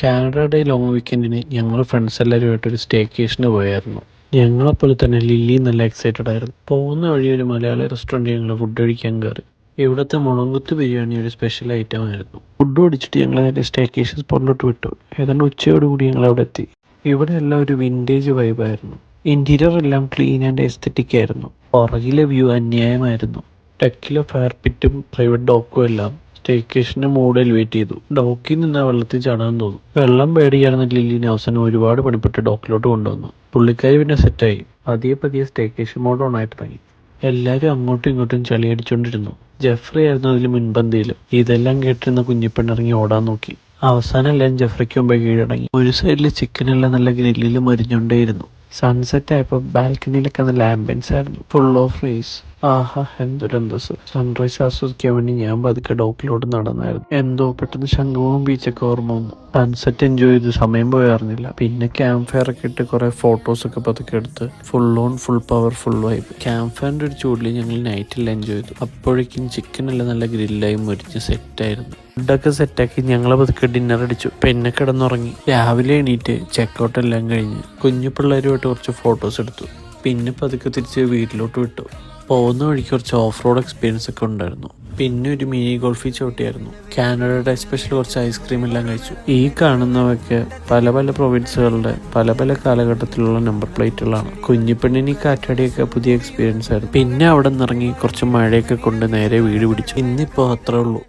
കാനഡയുടെ ലോങ് വീക്കെൻഡിന് ഞങ്ങൾ ഫ്രണ്ട്സ് എല്ലാവരുമായിട്ട് ഒരു സ്റ്റേക്കേഷന് പോയായിരുന്നു. ഞങ്ങളെപ്പോലെ തന്നെ ലില്ലി നല്ല എക്സൈറ്റഡ് ആയിരുന്നു. പോകുന്ന വഴി ഒരു മലയാളി റെസ്റ്റോറൻറ്റ് ഞങ്ങൾ ഫുഡ് കഴിക്കാൻ കയറി. ഇവിടുത്തെ മുളങ്കുത്ത് ബിരിയാണി ഒരു സ്പെഷ്യൽ ഐറ്റം ആയിരുന്നു. ഫുഡ് ഓടിച്ചിട്ട് ഞങ്ങൾ നേരെ സ്റ്റേക്കേഷൻ സ്പോട്ടിലോട്ട് വിട്ടു. ഏതാണ്ട് ഉച്ചയോടുകൂടി ഞങ്ങൾ അവിടെ എത്തി. ഇവിടെ എല്ലാം ഒരു വിൻറ്റേജ് വൈബായിരുന്നു. ഇൻറ്റീരിയർ എല്ലാം ക്ലീൻ ആൻഡ് എസ്തെറ്റിക് ആയിരുന്നു. പുറകിലെ വ്യൂ അന്യായമായിരുന്നു. ടെക്കിലെ ഫയർ പിറ്റും പ്രൈവറ്റ് ഡോക്കും എല്ലാം സ്റ്റേക്കേഷൻ്റെ മൂഡിൽ വെയിറ്റ് ചെയ്തു. ഡോക്കിൽ നിന്ന് വെള്ളത്തിൽ ചാടാൻ തോന്നും. വെള്ളം പേടിയായിരുന്ന ലില്ലിനെ അവസാനം ഒരുപാട് പണിപ്പെട്ട് ഡോക്കിലോട്ട് കൊണ്ടുവന്നു. പുള്ളിക്കാരി പിന്നെ സെറ്റായി. പതിയെ സ്റ്റേക്കേഷൻ മോഡ് ഓൺ ആയി തുടങ്ങി. എല്ലാവരും അങ്ങോട്ടും ഇങ്ങോട്ടും ചളിയടിച്ചുകൊണ്ടിരുന്നു. ജെഫ്രി ആയിരുന്നു അതിൽ മുൻപന്തിയിലും. ഇതെല്ലാം കേട്ടിരുന്ന കുഞ്ഞിപ്പെണ്ണിറങ്ങി ഓടാൻ നോക്കി. അവസാനം എല്ലാം ജെഫ്രിക്ക് മുമ്പേ കീഴടങ്ങി. ഒരു സൈഡിൽ ചിക്കനെല്ലാം നല്ല ഗ്രില്ലിൽ മരിഞ്ഞുകൊണ്ടേയിരുന്നു. സൺസെറ്റ് ആയപ്പോൾ ബാൽക്കണിയിലൊക്കെ നല്ല ആംബിയൻസ് ആയിരുന്നു. Full of race. ആഹാ, എന്തൊരന്തസ്. സൺറൈസ് ആസ്വദിക്കാൻ വേണ്ടി ഞാൻ പതുക്കെ ഡോക്കിലോട്ട് നടന്നായിരുന്നു. എന്തോ പെട്ടെന്ന് ശംഖുമുഖം ബീച്ചൊക്കെ ഓർമ്മ വന്നു. സൺസെറ്റ് എൻജോയ് ചെയ്ത് സമയം പോയി അറിഞ്ഞില്ല. പിന്നെ ക്യാമ്പ് ഫയർ ഒക്കെ ഇട്ട് കുറെ ഫോട്ടോസൊക്കെ പതുക്കെ എടുത്ത് full power full vibe. Camp ഫയറിന്റെ ഒരു ചൂടിൽ ഞങ്ങൾ നൈറ്റിൽ എൻജോയ് ചെയ്തു. അപ്പോഴേക്കും ചിക്കനെല്ലാം നല്ല ഗ്രില്ലായി മുരിഞ്ഞ് സെറ്റായിരുന്നു. ഫുഡൊക്കെ സെറ്റാക്കി ഞങ്ങൾ പതുക്കെ ഡിന്നർ അടിച്ചു. പിന്നെ കിടന്നുറങ്ങി. രാവിലെ എണീറ്റ് ചെക്കൗട്ട് എല്ലാം കഴിഞ്ഞ് കുഞ്ഞു പിള്ളേരുമായിട്ട് കുറച്ച് ഫോട്ടോസ് എടുത്തു. പിന്നെ പതുക്കെ തിരിച്ച് വീട്ടിലോട്ട് വിട്ടു. പോകുന്ന വഴിക്ക് കുറച്ച് ഓഫ് റോഡ് എക്സ്പീരിയൻസ് ഒക്കെ ഉണ്ടായിരുന്നു. പിന്നെ ഒരു മിനി ഗോൾഫിൽ ചവിട്ടിയായിരുന്നു. കാനഡയുടെ സ്പെഷ്യൽ കുറച്ച് ഐസ്ക്രീം എല്ലാം കഴിച്ചു. ഈ കാണുന്നവയൊക്കെ പല പ്രൊവിൻസുകളുടെ പല കാലഘട്ടത്തിലുള്ള നമ്പർ പ്ലേറ്റുകളാണ്. കുഞ്ഞിപ്പെണ്ണിന് ഈ കാറ്റാടിയൊക്കെ പുതിയ എക്സ്പീരിയൻസ് ആയിരുന്നു. പിന്നെ അവിടെ നിന്നിറങ്ങി കുറച്ച് മഴയൊക്കെ കൊണ്ട് നേരെ വീട് പിടിച്ചു. ഇന്നിപ്പോൾ അത്രേ ഉള്ളൂ.